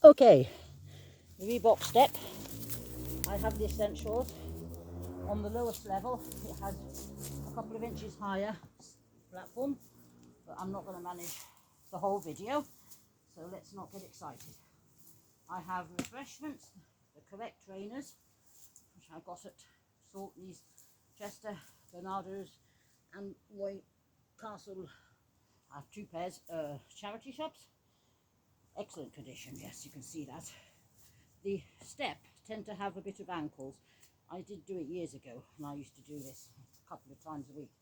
Okay, the Reebok Step. I have the essentials. On the lowest level, it has a couple of inches higher platform, but I'm not going to manage the whole video, so let's not get excited. I have refreshments, the correct trainers, which I got at Saltney's, Chester, Bernardo's and Castle. I have two pairs, charity shops. Excellent condition, yes, you can see that. The Step tend to have a bit of ankles. I did do it years ago, and I used to do this a couple of times a week.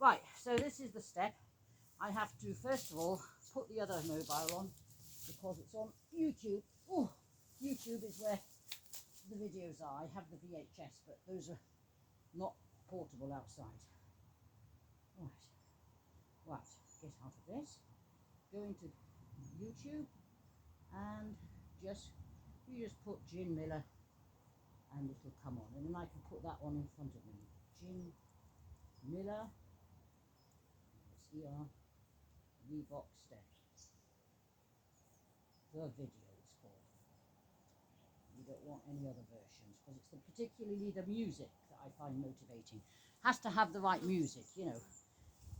Right, so this is the Step. I have to, first of all, put the other mobile on, because it's on YouTube. Oh, YouTube is where the videos are. I have the VHS, but those are not portable outside. Right, get out of this, go into YouTube, and you just put Gin Miller and it'll come on, and then I can put that one in front of me. Gin Miller, Reebok Step. The video it's called. You don't want any other versions, because it's particularly the music that I find motivating. Has to have the right music, you know.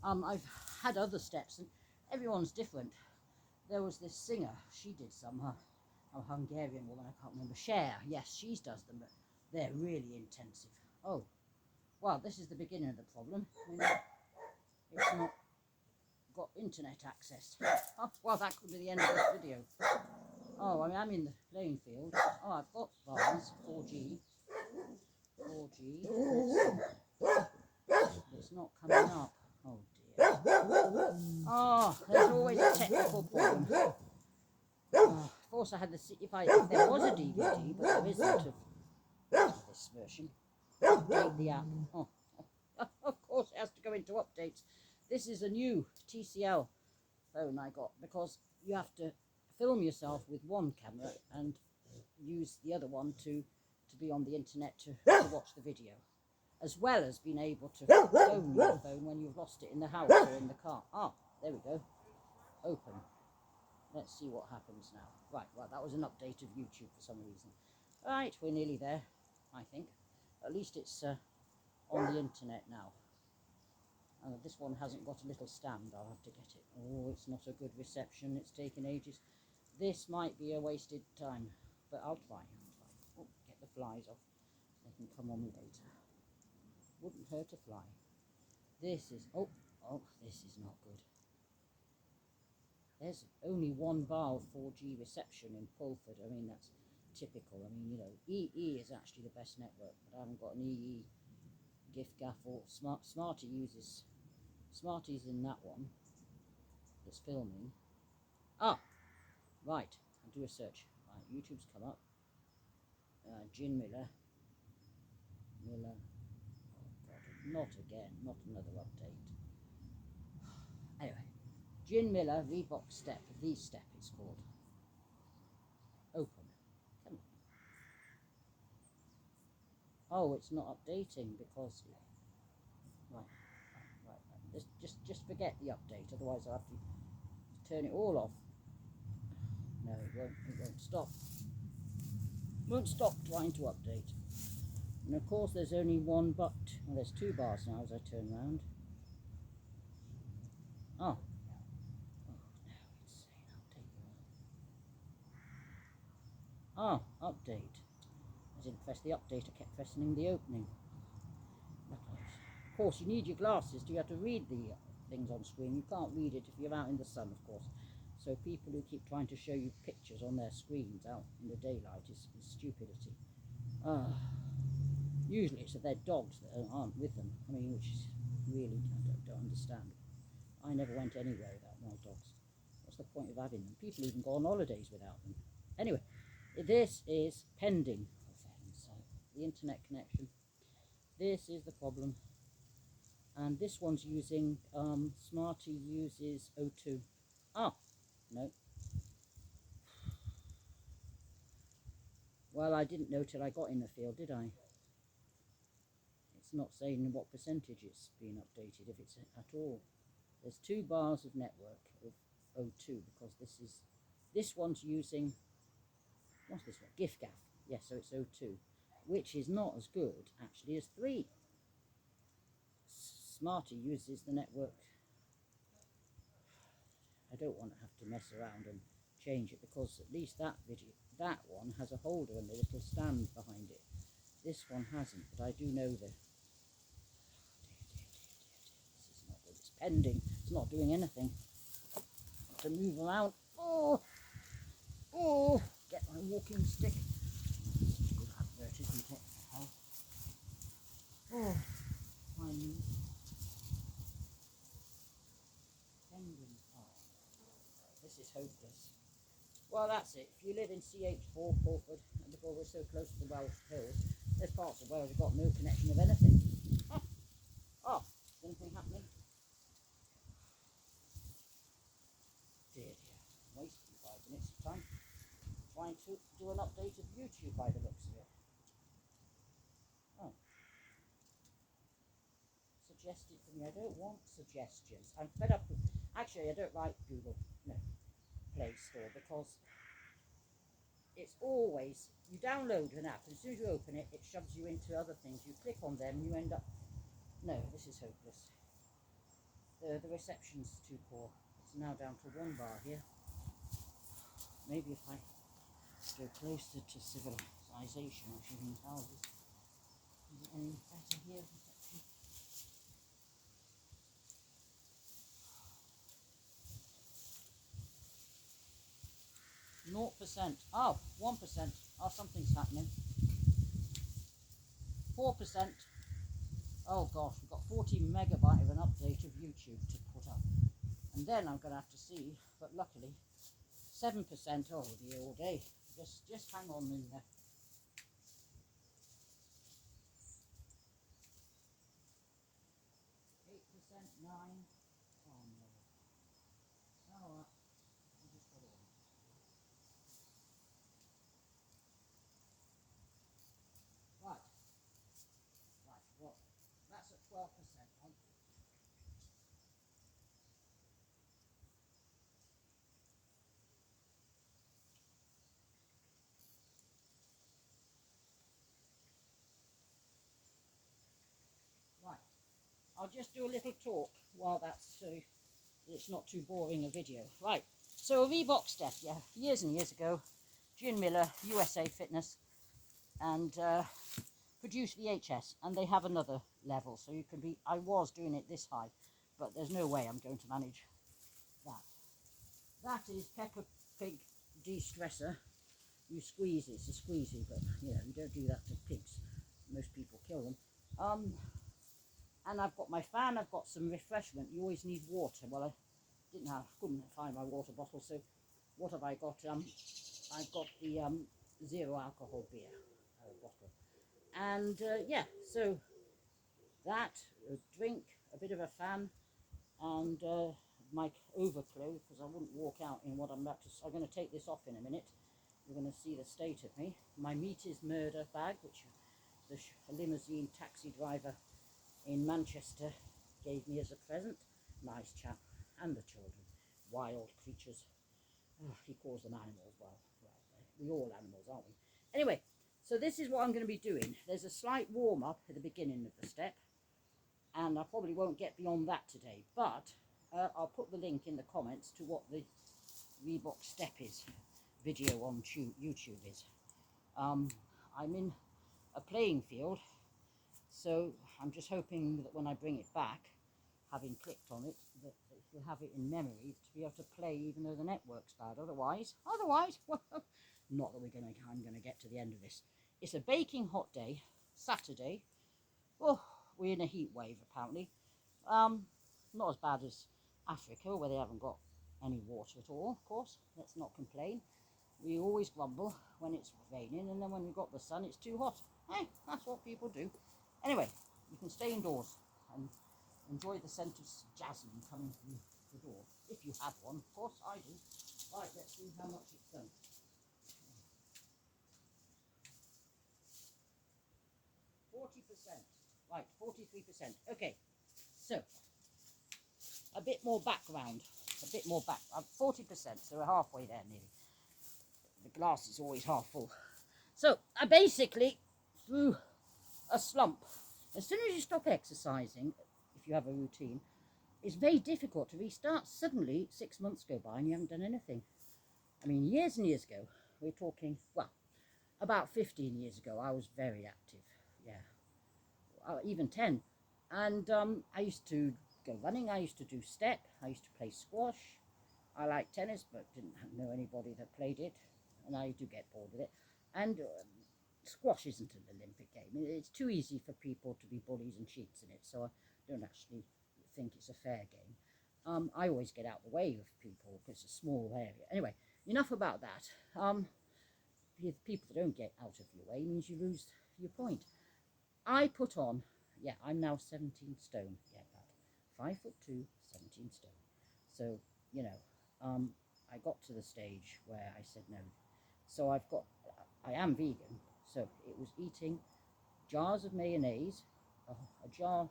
I've had other steps and everyone's different. There was this singer, she did some, a Hungarian woman, I can't remember, ch4, yes, she does them, but they're really intensive. Oh, well, this is the beginning of the problem. I mean, it's not got internet access. Oh, well, that could be the end of this video. Oh, I mean, I'm in the playing field. Oh, I've got bars, 4G. It's not coming up. Oh dear. Oh, there's always a technical problem. Oh, of course, I had if there was a DVD, but there isn't of this version. Update the app. Oh, of course, it has to go into updates. This is a new TCL phone I got, because you have to film yourself with one camera and use the other one to be on the internet to watch the video, as well as being able to phone your phone when you've lost it in the house or in the car. Ah, there we go. Open. Let's see what happens now. Right, well, that was an update of YouTube for some reason. Right, we're nearly there, I think. At least it's on the internet now. This one hasn't got a little stand. I'll have to get it. Oh, it's not a good reception. It's taken ages. This might be a wasted time, but I'll try. Oh, get the flies off. They can come on later. Wouldn't hurt a fly. This is, oh, this is not good. There's only one bar of 4G reception in Pulford. I mean, that's typical. I mean, you know, EE is actually the best network, but I haven't got an EE gift gaff or Smarties in that one that's filming. Ah, right, I'll do a search. Right, YouTube's come up. Gin Miller. Oh God, not again, not another update. Anyway, Gin Miller, Reebok Step, the Step it's called. Open. Come on. Oh, it's not updating because, right. Just forget the update, otherwise I'll have to turn it all off. No, it won't stop. Won't stop trying to update. And of course there's only one well, there's two bars now as I turn around. Oh. Oh, no, it's saying update. Oh, update. I didn't press the update, I kept pressing the opening. Of course, you need your glasses. You have to read the things on screen. You can't read it if you're out in the sun, of course. So people who keep trying to show you pictures on their screens out in the daylight is stupidity. Usually it's their dogs that aren't with them. I mean, which is really, I don't understand. I never went anywhere without my dogs. What's the point of having them? People even go on holidays without them. Anyway, this is pending. The internet connection. This is the problem. And this one's using, Smarty uses O2. Ah, no. Well, I didn't know till I got in the field, did I? It's not saying what percentage it's being updated, if it's at all. There's two bars of network of O2, because this one's using what's this one? Gift Gaff. Yes, so it's O2, which is not as good actually as 3. Smarty uses the network. I don't want to have to mess around and change it, because at least that one has a holder and a little stand behind it. This one hasn't, but I do know that this is not good. It's pending. It's not doing anything. To move around. Oh, get my walking stick. Such a good advert, isn't it? Oh, my knee. Pending. Oh, this is hopeless. Well, that's it. If you live in ch4, Pulford, and because we're so close to the Welsh hills, there's parts of Wales have got no connection of anything. Oh, is anything happening? Dear. Wasting 5 minutes of time trying to do an update of YouTube by the looks of it. Oh. Suggested for me. I don't want suggestions. I'm fed up with... Actually, I don't like Google Play Store, because it's always... You download an app, and as soon as you open it, it shoves you into other things. You click on them, and you end up... No, this is hopeless. The reception's too poor. It's now down to 1 bar here. Maybe if I go closer to civilization, which means houses, is it any better here? 0%. Oh, 1%. Oh, something's happening. 4%. Oh gosh, we've got 40 megabyte of an update of YouTube to put up. And then I'm going to have to see, but luckily, 7%. Oh dear, all day. Just hang on in there. 8%, 9. Oh no. Oh, I just got it on. Right. Well, that's at 12%. Right. I'll just do a little talk while that's so it's not too boring a video. Right. So a Reebok Step, yeah, years and years ago, Gin Miller, USA Fitness, and produced VHS, and they have another level, so you can be, I was doing it this high, but there's no way I'm going to manage that. That is Peppa Pig de-stressor. You squeeze, it's a squeezy, but you don't do that to pigs. Most people kill them. And I've got my fan, I've got some refreshment. You always need water. Well, couldn't find my water bottle, so what have I got? I've got the 0 alcohol beer bottle. And yeah, so that, a drink, a bit of a fan, and my overclothes, because I wouldn't walk out in what I'm about to... I'm going to take this off in a minute. You're going to see the state of me. My meat is murder bag, which the limousine taxi driver in Manchester gave me as a present. Nice chap. And the children. Wild creatures. Oh, he calls them animals. Well, we all animals, aren't we? Anyway, so this is what I'm going to be doing. There's a slight warm-up at the beginning of the step, and I probably won't get beyond that today, but I'll put the link in the comments to what the Reebok Step is video on YouTube is. I'm in a playing field, so I'm just hoping that when I bring it back, having clicked on it, that you'll have it in memory to be able to play even though the network's bad. Otherwise, well, not that I'm going to get to the end of this. It's a baking hot day, Saturday. Oh, we're in a heat wave apparently. Not as bad as Africa, where they haven't got any water at all, of course. Let's not complain. We always grumble when it's raining, and then when we've got the sun, it's too hot. Hey, that's what people do. Anyway, you can stay indoors and enjoy the scent of jasmine coming through the door. If you have one, of course, I do. Right, let's see how much it's done. 40%. Right, 43%. Okay, so a bit more background. 40%, so we're halfway there nearly. the glass is always half full. So I basically, through a slump, as soon as you stop exercising, if you have a routine, it's very difficult to restart. Suddenly 6 months go by and you haven't done anything. I mean, years and years ago, we're talking, well, about 15 years ago, I was very active. Yeah, even 10. And I used to go running, I used to do step, I used to play squash. I liked tennis, but didn't know anybody that played it, and I do get bored with it. And squash isn't an Olympic game. It's too easy for people to be bullies and cheats in it, so I don't actually think it's a fair game. I always get out of the way of people because it's a small area. Anyway, enough about that. People that don't get out of your way means you lose your point. I put on, yeah, I'm now 17 stone. Yeah, about 5'2", 17 stone. So, you know, I got to the stage where I said no. So I am vegan. So it was eating jars of mayonnaise, a jar,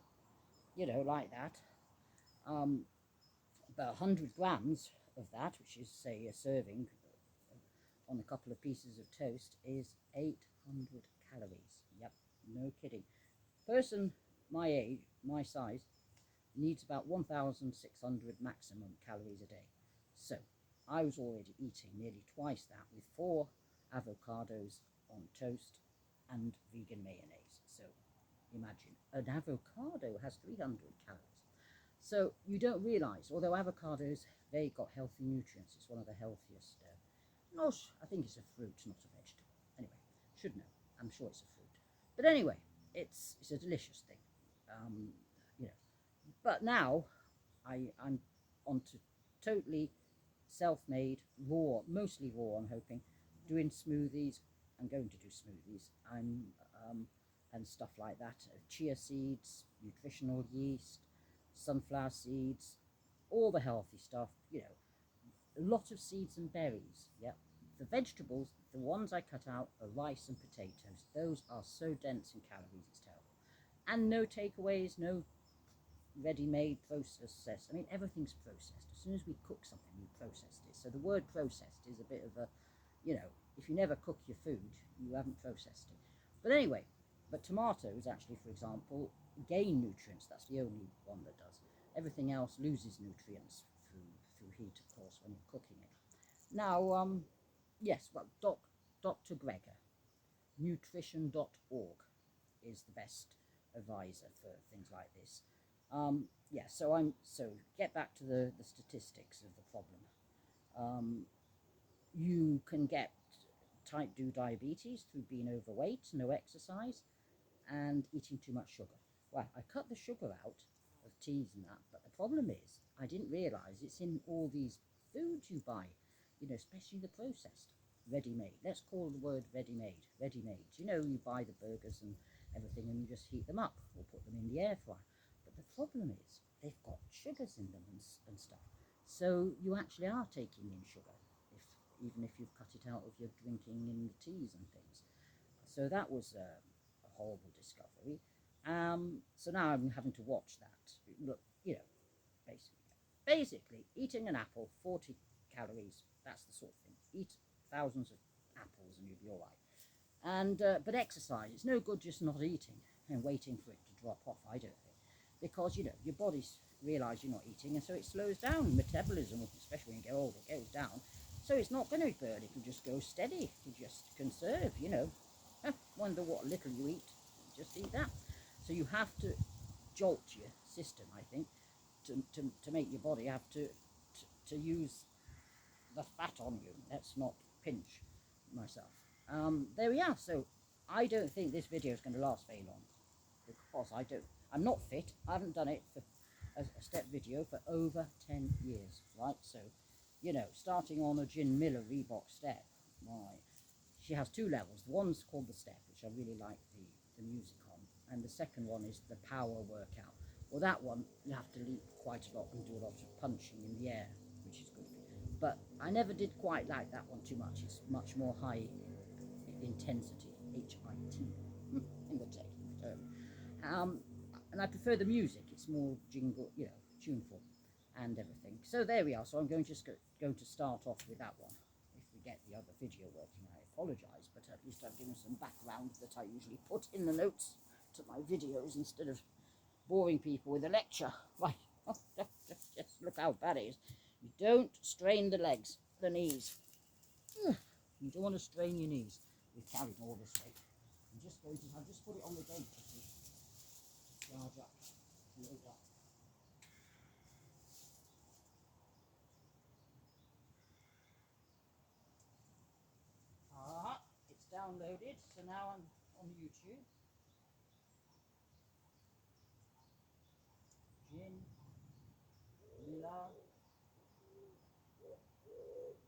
you know, like that. About 100 grams of that, which is, say, a serving on a couple of pieces of toast, is 800 calories. Yep, no kidding. Person my age, my size, needs about 1,600 maximum calories a day. So I was already eating nearly twice that with 4 avocados on toast and vegan mayonnaise. So imagine, an avocado has 300 calories. So you don't realise, although avocados, they got healthy nutrients. It's one of the healthiest. I think it's a fruit, not a vegetable. Anyway, should know. I'm sure it's a fruit. But anyway, it's a delicious thing. You know. But now I'm onto totally self-made, raw, mostly raw. I'm hoping, doing smoothies. I'm going to do smoothies. And stuff like that. Chia seeds, nutritional yeast, sunflower seeds, all the healthy stuff. You know, a lot of seeds and berries. Yep. The vegetables, the ones I cut out, are rice and potatoes. Those are so dense in calories, it's terrible. And no takeaways, no ready-made processed. I mean, everything's processed. As soon as we cook something, we processed it. So the word processed is a bit of a, you know, if you never cook your food, you haven't processed it. But anyway, but tomatoes actually, for example, gain nutrients. That's the only one that does. Everything else loses nutrients through heat, of course, when you're cooking it. Now, yes, well, Dr. Gregor, nutrition.org is the best advisor for things like this. Yeah, so get back to the statistics of the problem. You can get type 2 diabetes through being overweight, no exercise, and eating too much sugar. Well, I cut the sugar out of teas and that, but the problem is I didn't realise it's in all these foods you buy, you know, especially the processed, ready-made. Let's call the word ready-made, ready-made. You know, you buy the burgers and everything and you just heat them up or put them in the air fryer. But the problem is they've got sugars in them and stuff. So you actually are taking in sugar, even if you've cut it out of your drinking in the teas and things. So that was a horrible discovery. So now I'm having to watch that. Look, you know, basically eating an apple, 40 calories, that's the sort of thing. Eat thousands of apples and you'll be all right. And but exercise, it's no good just not eating and waiting for it to drop off, I don't think. Because, you know, your body's realise you're not eating, and so it slows down. Metabolism, especially when you get older, goes down. So it's not going to burn, it will just go steady, to just conserve, you know. Wonder what little you eat, just eat that. So you have to jolt your system, I think, to make your body have to use the fat on you. Let's not pinch myself. There we are. So I don't think this video is going to last very long, because I'm not fit. I haven't done it for a step video for over 10 years, right? So, you know, starting on a Gin Miller Reebok Step, why? She has 2 levels. One's called the Step, which I really like the music on, and the second one is the power workout. Well, that one, you have to leap quite a lot and do a lot of punching in the air, which is good. But I never did quite like that one too much. It's much more high intensity, HIT, in the technical term. And I prefer the music. It's more jingle, you know, tuneful and everything. So there we are. So I'm going to start off with that one, if we get the other video working, I apologise, but at least I've given some background that I usually put in the notes to my videos instead of boring people with a lecture. Right, just look how bad it is. You don't strain the legs, the knees. You don't want to strain your knees with carrying all this weight. I've just put it on the gate, you see. Charge up, load up. It's downloaded, so now I'm on YouTube. Gin, Miller,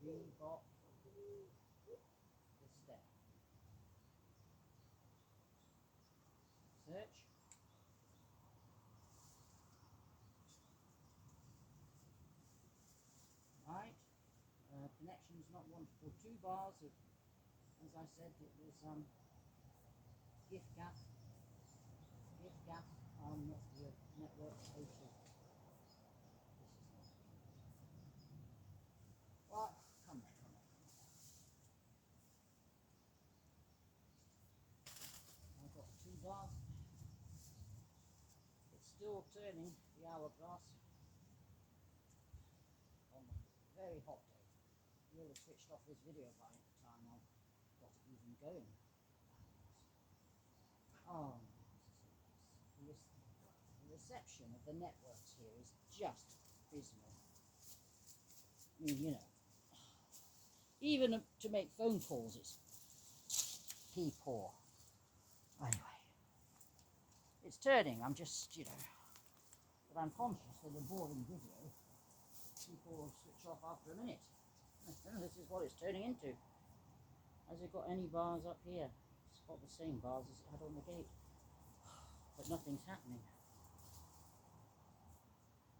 Reebok, the Step. Search. Right. Connection is not wonderful. 2 bars of, as I said, it was gift gap, what's the network O2. This is not. What? Come on. I've got 2 bars. It's still turning the hourglass on a very hot day. I would have switched off this video by the time I got it even going. Oh, the reception of the networks here is just abysmal. I mean, you know, even to make phone calls, it's pee poor. Anyway, it's turning. I'm just, you know, but I'm conscious that a boring video, people will switch off after a minute. This is what it's turning into. Has it got any bars up here? It's got the same bars as it had on the gate, but nothing's happening.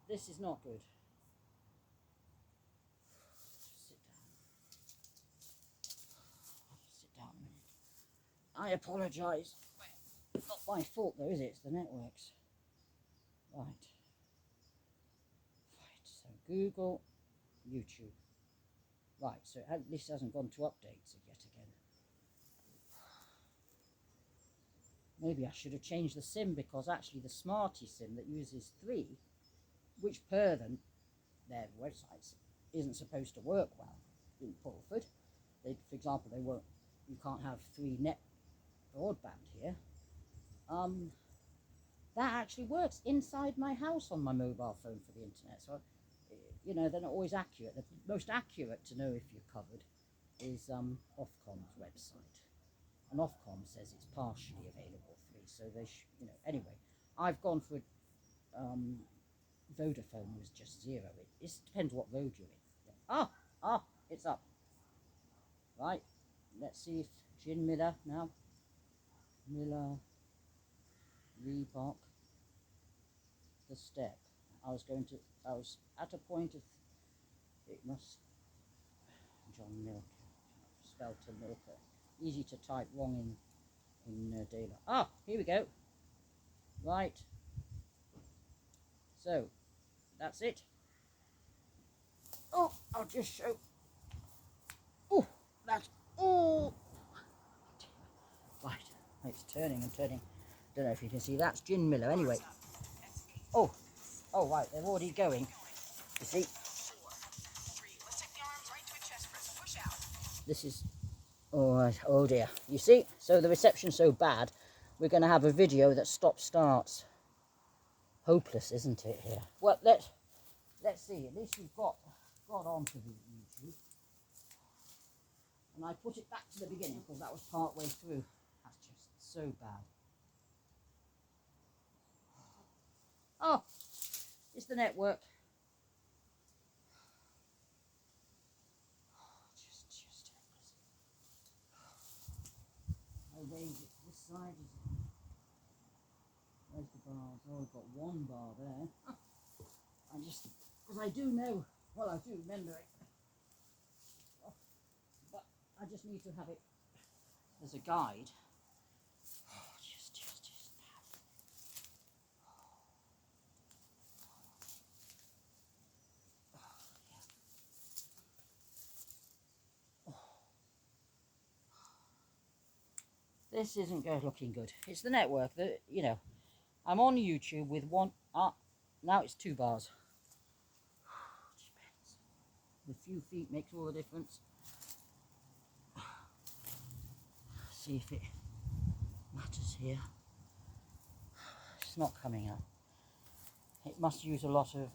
This is not good. Sit down a minute. I apologise. Not my fault though, is it? It's the networks. Right. So Google, YouTube. Right, so it at least hasn't gone to updates yet again. Maybe I should have changed the SIM, because actually the Smarty SIM that uses 3, which per their websites isn't supposed to work well in Pulford. For example, you can't have 3 net broadband here. That actually works inside my house on my mobile phone for the internet. So, you know, they're not always accurate. The most accurate to know if you're covered is Ofcom's website. And Ofcom says it's partially available 3. So they, you know, anyway, I've gone for Vodafone was just 0. It depends what road you're in. It's up. Right, let's see if Gin Miller now. Miller, Reebok, the Step. I was at a point of, it must, John Milker, spelled to Milker. Easy to type, wrong in daylight. Here we go. Right. So, that's it. I'll just show. Right, it's turning and turning. Don't know if you can see, that's Gin Miller anyway. Right, they're already going. You see? This is, oh dear. You see? So the reception's so bad, we're going to have a video that stop-starts. Hopeless, isn't it, here? Well, let's see. At least we've got onto the YouTube. And I put it back to the beginning because that was part way through. That's just so bad. It's the network. Just I raise it this side. Where's the bars? I've got 1 bar there. Because I do know, well, I do remember it. But I just need to have it as a guide. this isn't looking good. It's the network that, you know, I'm on YouTube with one, now it's 2 bars. A few feet makes all the difference. See if it matters here. It's not coming up. It must use a lot of,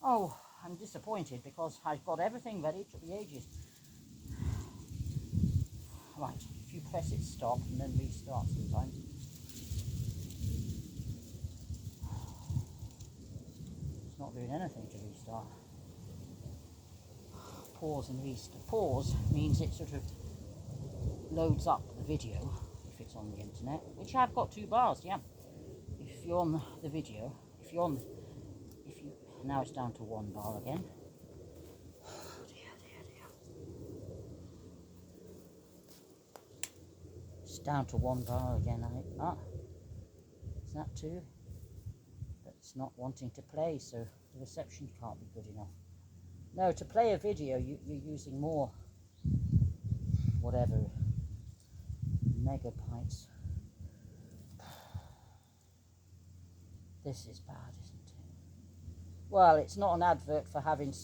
oh, I'm disappointed because I've got everything ready. It took me ages. Right, if you press it stop and then restart sometimes. It's not doing anything to restart. Pause and restart. Pause means it sort of loads up the video if it's on the internet, which I've got 2 bars, yeah. If you're on the video, now it's down to 1 bar again. Oh dear. It's down to 1 bar again, is that 2? But it's not wanting to play, so the reception can't be good enough. No, to play a video, you're using more, whatever, megabytes. This is bad, isn't it? Well, it's not an advert for having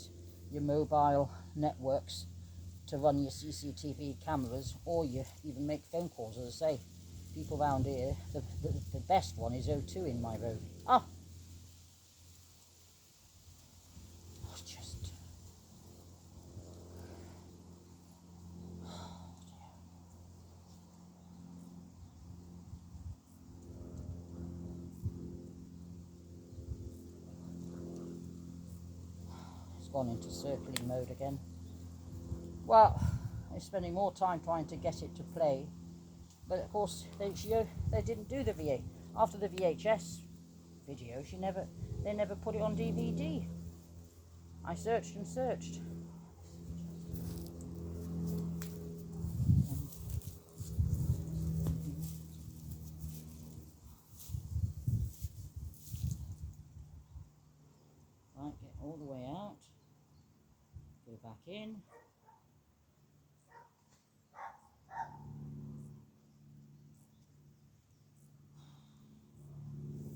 your mobile networks to run your CCTV cameras, or you even make phone calls. As I say, people around here, the best one is O2 in my road. Oh! It's just... Oh dear. It's gone into circling mode again. Well, they're spending more time trying to get it to play, but of course they didn't do the VA after the VHS video. They never put it on DVD. I searched and searched. Right, get all the way out. Go back in.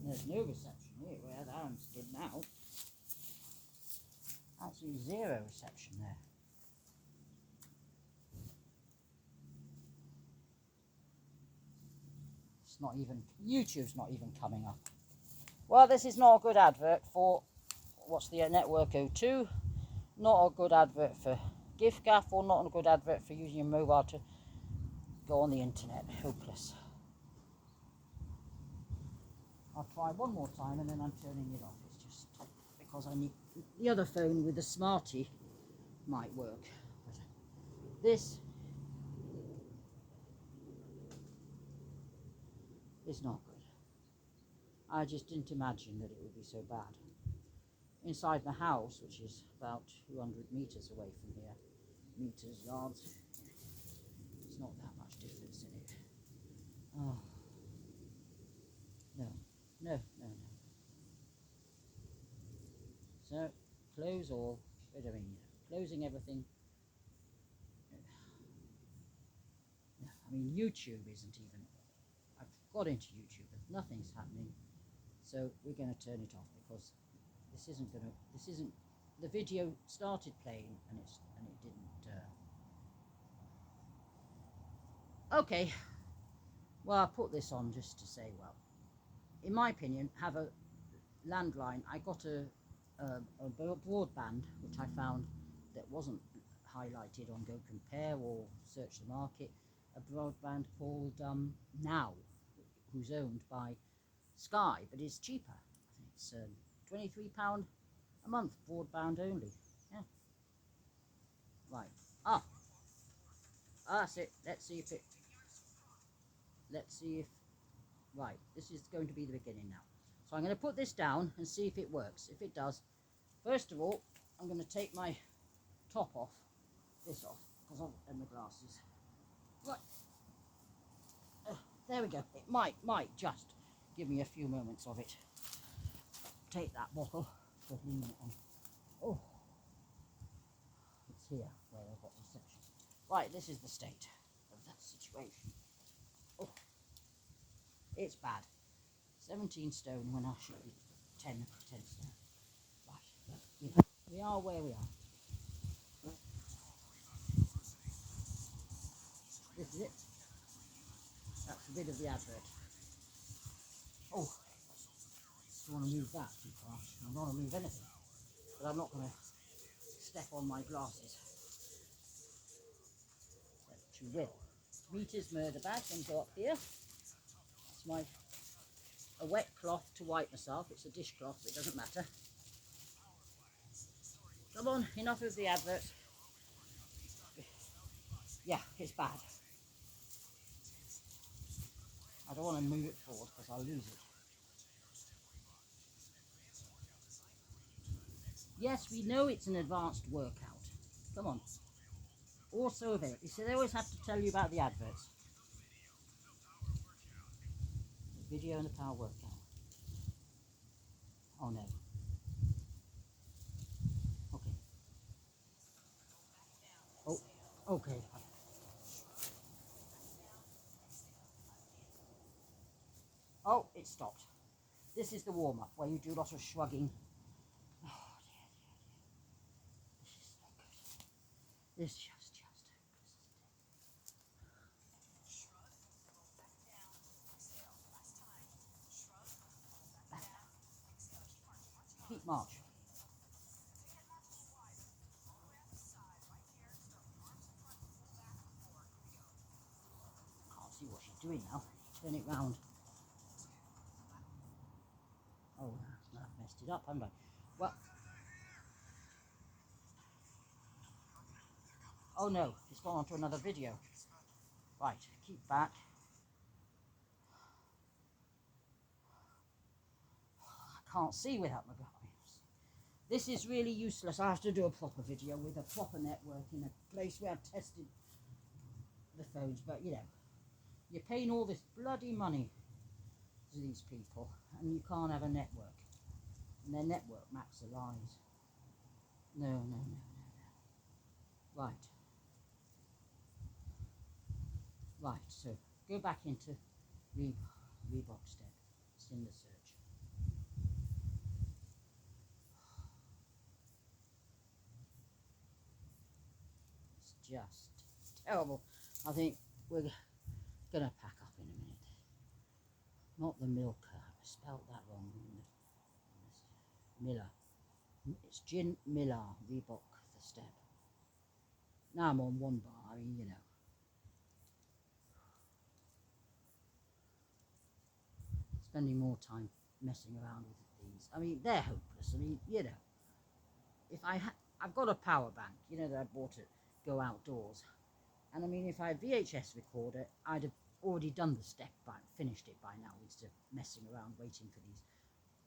There's no reception here where that one stood now. Absolutely 0 reception there. It's not even, YouTube's not even coming up. Well, this is not a good advert for, what's the network O2, not a good advert for GIFGAF, or not a good advert for using your mobile to go on the internet. Hopeless. I'll try one more time and then I'm turning it off. It's just because I need the other phone with the Smarty might work. But this is not good. I just didn't imagine that it would be so bad. Inside the house, which is about 200 meters away from here, meters, yards, it's not that much difference in it. Oh. No. So, close all. Wait a minute. Closing everything. I mean, YouTube isn't even... I've got into YouTube, but nothing's happening. So, we're going to turn it off because this isn't going to... This isn't... The video started playing and it didn't... Okay. Well, I put this on just to say, well, in my opinion, have a landline. I got a broadband, which I found that wasn't highlighted on Go Compare or Search the Market, a broadband called Now, who's owned by Sky, but it's cheaper. I think it's £23 a month, broadband only. Yeah. Right. That's it. Let's see if... Right, this is going to be the beginning now. So I'm going to put this down and see if it works. If it does, first of all, I'm going to take my top off, this off, because and the glasses. Right. There we go. It might just give me a few moments of it. Take that bottle, put it on. Oh, it's here where I've got reception. Right, this is the state of that situation. Oh, it's bad. 17 stone when I should be 10 stone. Right, you know, we are where we are. This is it. That's a bit of the advert. Oh, I don't want to move that too far. I don't want to move anything. But I'm not going to step on my glasses. But you will. Meat murder bag, and go up here. That's a wet cloth to wipe myself. It's a dishcloth, but it doesn't matter. Come on, enough of the adverts. Yeah, it's bad. I don't want to move it forward because I'll lose it. Yes, we know it's an advanced workout. Come on. Also available. You see, they always have to tell you about the adverts. The video and the power workout. Oh no. Okay. Oh, okay. Oh, it stopped. This is the warm-up where you do a lot of shrugging. Oh dear, dear, dear. This is not good. This just. Keep march. Can't see what she's doing now. Turn it round. Oh, I've messed it up, haven't I? Well. Oh no, it's gone on to another video. Right, keep back. I can't see without my glasses. This is really useless. I have to do a proper video with a proper network in a place where I've tested the phones. But you know, you're paying all this bloody money to these people and you can't have a network. And their network maps are lies. No. Right. Right, so go back into Reebok Step. It's in the search. It's just terrible. I think we're going to pack up in a minute. Not the milker. I spelled that wrong. Miller. It's Gin Miller, Reebok the Step. Now I'm on one bar, I mean, you know. Spending more time messing around with these. I mean, they're hopeless. I mean, you know, if I've got a power bank, you know, that I bought it, go outdoors. And I mean, if I had VHS recorder, I'd have already done the step by, finished it by now, instead of messing around waiting for these,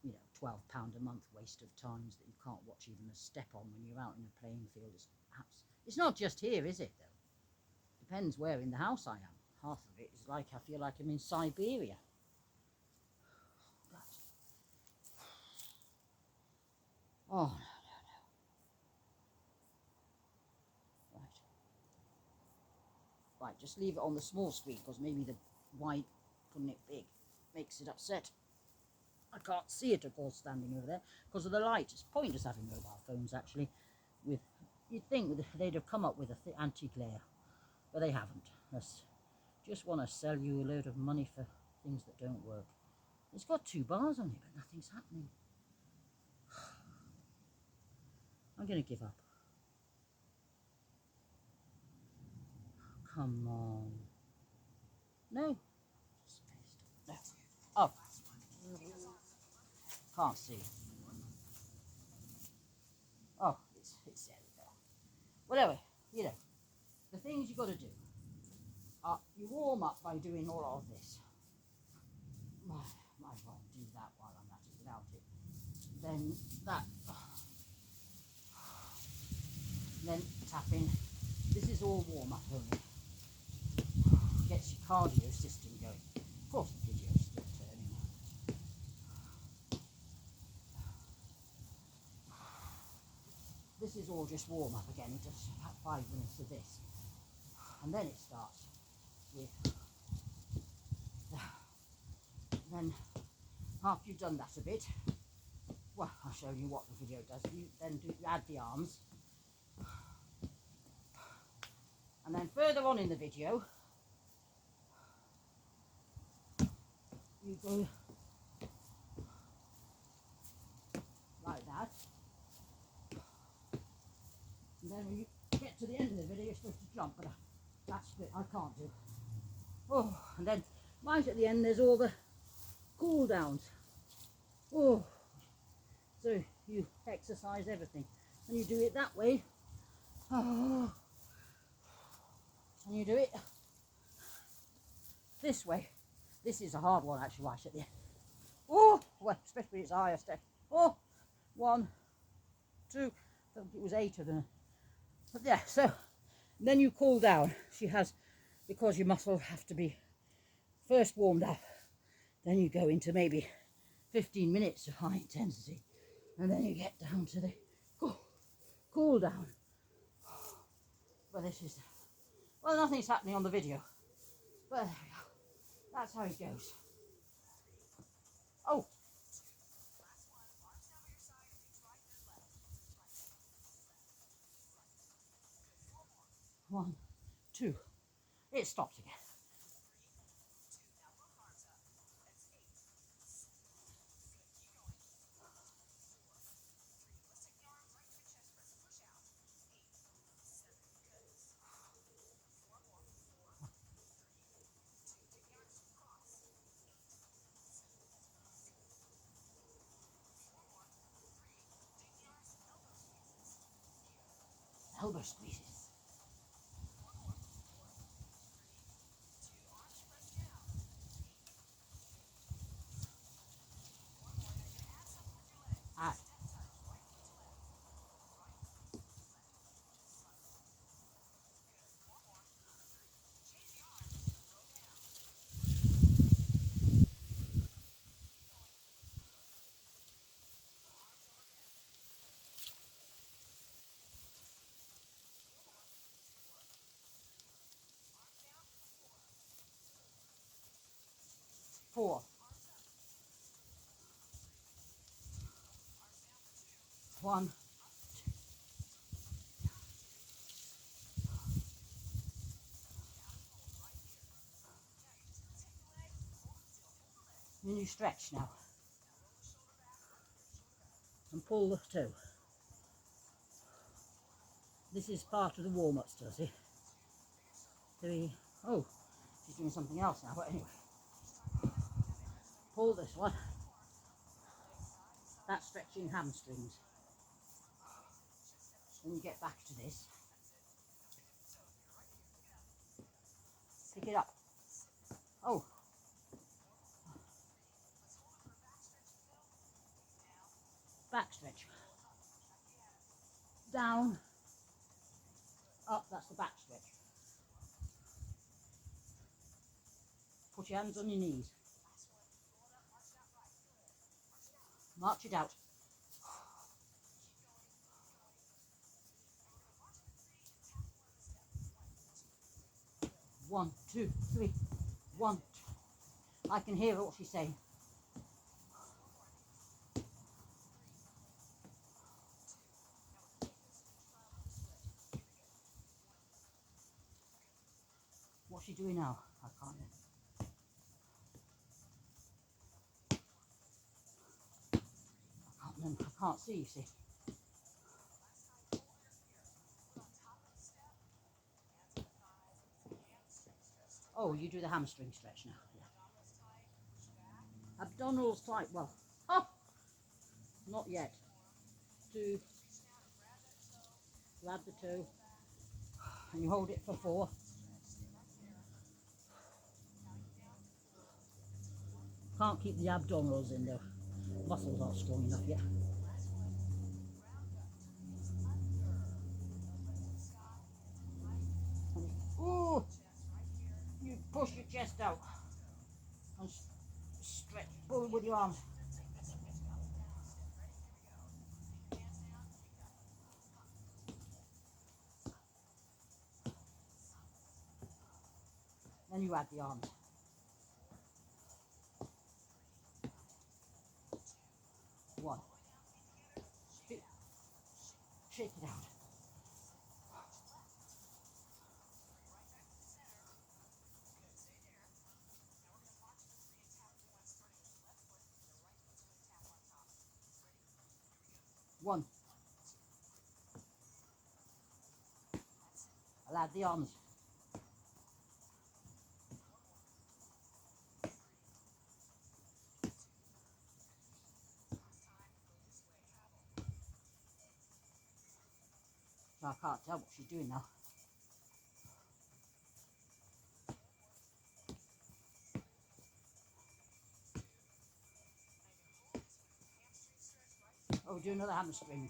you know, £12 a month waste of times that you can't watch even a step on when you're out in a playing field. It's not just here, is it, though? Depends where in the house I am. Half of it is like I feel like I'm in Siberia. Oh, no. Right, just leave it on the small screen because maybe the wide, putting it big, makes it upset. I can't see it, of course, standing over there because of the light. It's pointless having mobile phones, actually. You'd think they'd have come up with an anti-glare, but they haven't. They just want to sell you a load of money for things that don't work. It's got 2 bars on it, but nothing's happening. I'm going to give up. Come on. No. No. Oh. Can't see. Oh, it's there we go. Whatever, you know, the things you got to do are you warm up by doing all of this. Might as well do that while I'm at it without it. Then that. Then tapping. This is all warm up only. Gets your cardio system going. Of course the video's still turning. This is all just warm up again. Just about 5 minutes of this. And then it starts with, then after you've done that a bit, well, I'll show you what the video does. You then add the arms. And then further on in the video, you go like that. And then when you get to the end of the video, you're supposed to jump, but that's the bit I can't do. Oh, and then right at the end, there's all the cool downs. Oh, so you exercise everything. And you do it that way. Oh, and you do it this way. This is a hard one actually, right at the end. Oh, well, especially it's a higher step. Oh, 1, 2, I think it was 8 of them. But yeah, so then you cool down. She has, because your muscles have to be first warmed up, then you go into maybe 15 minutes of high intensity, and then you get down to the cool down. But this is, well, nothing's happening on the video, but there we go. That's how it goes. Oh, 1, 2, it stops again. Elbow squeezes. Ah, 4, 1, then you stretch now and pull the toe. This is part of the warm-up still, see? 3, oh, she's doing something else now, but anyway. Pull this one. That's stretching hamstrings. Then you get back to this. Pick it up. Oh. Back stretch. Down. Up, that's the back stretch. Put your hands on your knees. March it out. 1, 2, 3, 1. I can hear what she's saying. What's she doing now? I can't hear. I can't see, you see. Oh, you do the hamstring stretch now. Yeah. Abdominals tight. Well, oh, not yet. 2, grab the toe, and you hold it for 4. Can't keep the abdominals in there. Muscles aren't strong enough yet. Oh, you push your chest out and stretch, pull with your arms. Then you add the arms. One, two, shake it out. One. I'll add the arms. I can't tell what she's doing now. Oh, do another hamstring.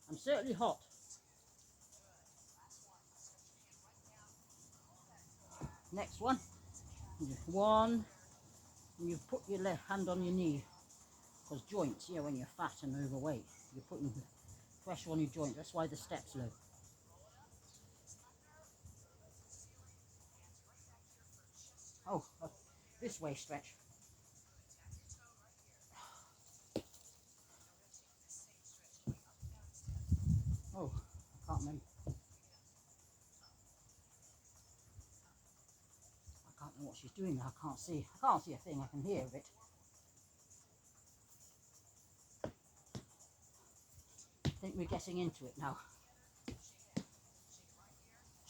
I'm certainly hot. Next one. One. And you put your left hand on your knee. Because joints, yeah, when you're fat and overweight, you're putting pressure on your joint. That's why the step's low. Oh, this way stretch. Oh, I can't remember. I can't know what she's doing now. I can't see a thing. I can hear a bit. I think we're getting into it now.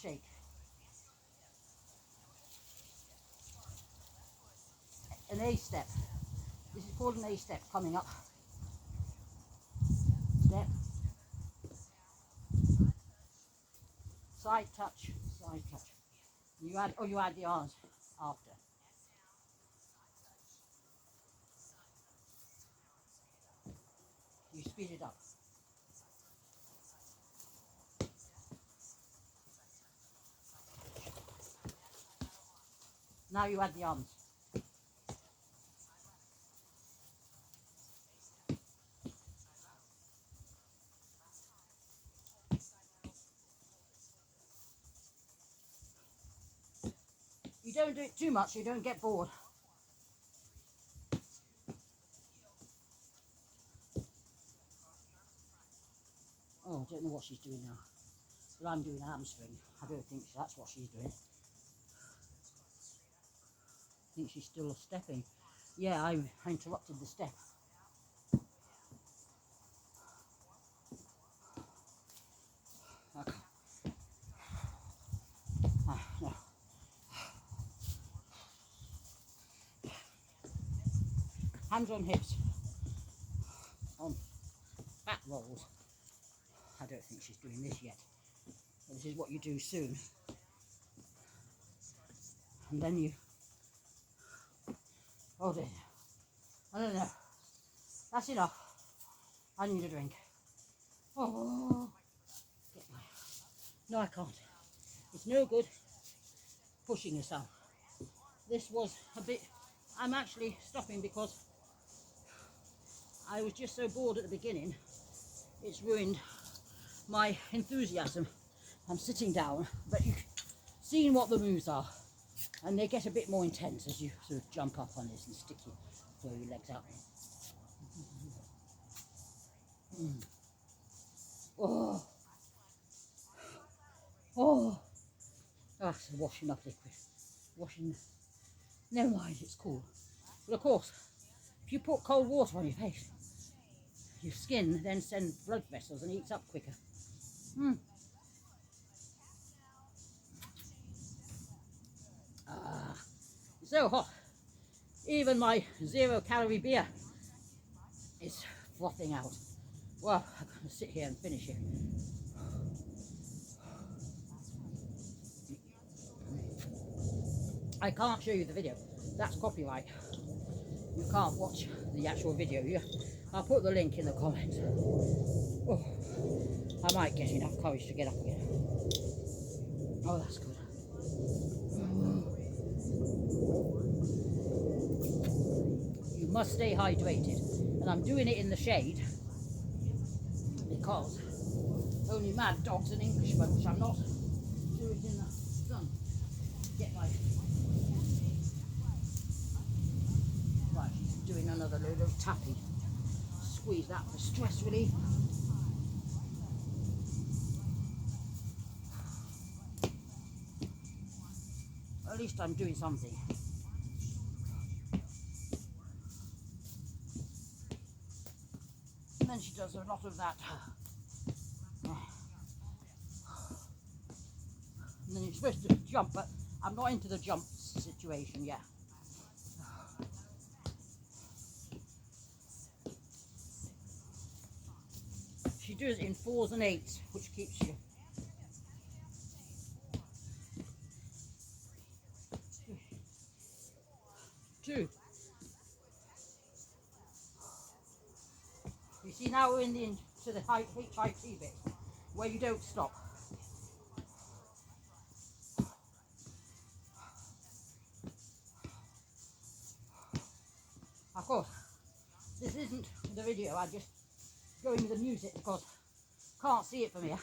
Shake. An A step. This is called an A step, coming up. Step. Side touch, side touch. You add the arms after. You speed it up. Now you add the arms. You don't do it too much, you don't get bored. Oh, I don't know what she's doing now. But I'm doing a hamstring. I don't think that's what she's doing. I think she's still stepping. Yeah, I interrupted the step. Okay. No. Hands on hips. On back rolls. I don't think she's doing this yet. But this is what you do soon. And then you... Oh dear. I don't know. That's enough. I need a drink. Oh. No, I can't. It's no good pushing yourself. This was a bit... I'm actually stopping because I was just so bored at the beginning. It's ruined my enthusiasm. I'm sitting down, but you've seen what the moves are. And they get a bit more intense as you sort of jump up on this and throw your legs out. Oh. Oh. That's washing up liquid. Washing. Never mind, it's cool. But of course, if you put cold water on your face, your skin then sends blood vessels and eats up quicker. It's so hot. Even my 0-calorie beer is frothing out. Well, I'm going to sit here and finish it. I can't show you the video. That's copyright. You can't watch the actual video. I'll put the link in the comments. Oh, I might get enough courage to get up again. Oh, that's good. You must stay hydrated. And I'm doing it in the shade because only mad dogs and Englishmen, which I'm not, do it in the sun. Get my... Right, she's doing another load of tapping. Squeeze that for stress relief. At least I'm doing something. And then she does a lot of that. And then you're supposed to jump, but I'm not into the jump situation yet. She does it in 4s and 8s, which keeps you. Two. You see, now we're into the HIT bit, where you don't stop. Of course, this isn't the video, I'm just going with the music because I can't see it from here.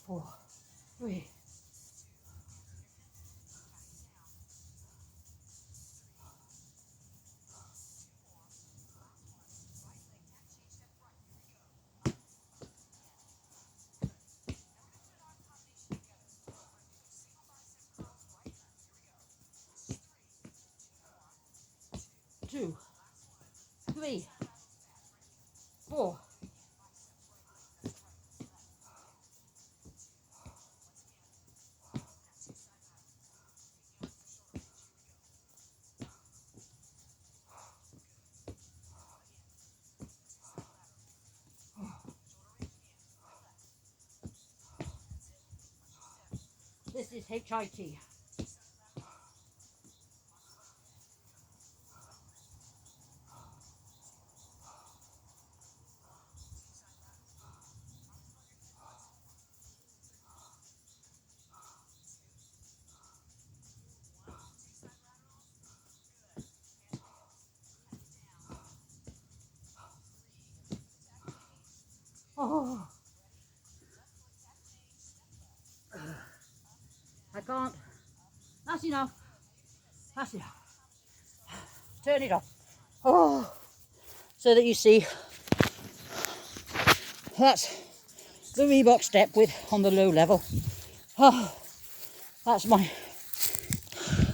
Four, three. Two, three, four. This is HIT. Oh, I can't. That's enough. That's enough. Turn it off. Oh, so that you see. That's the Reebok Step with on the low level. Oh, that's my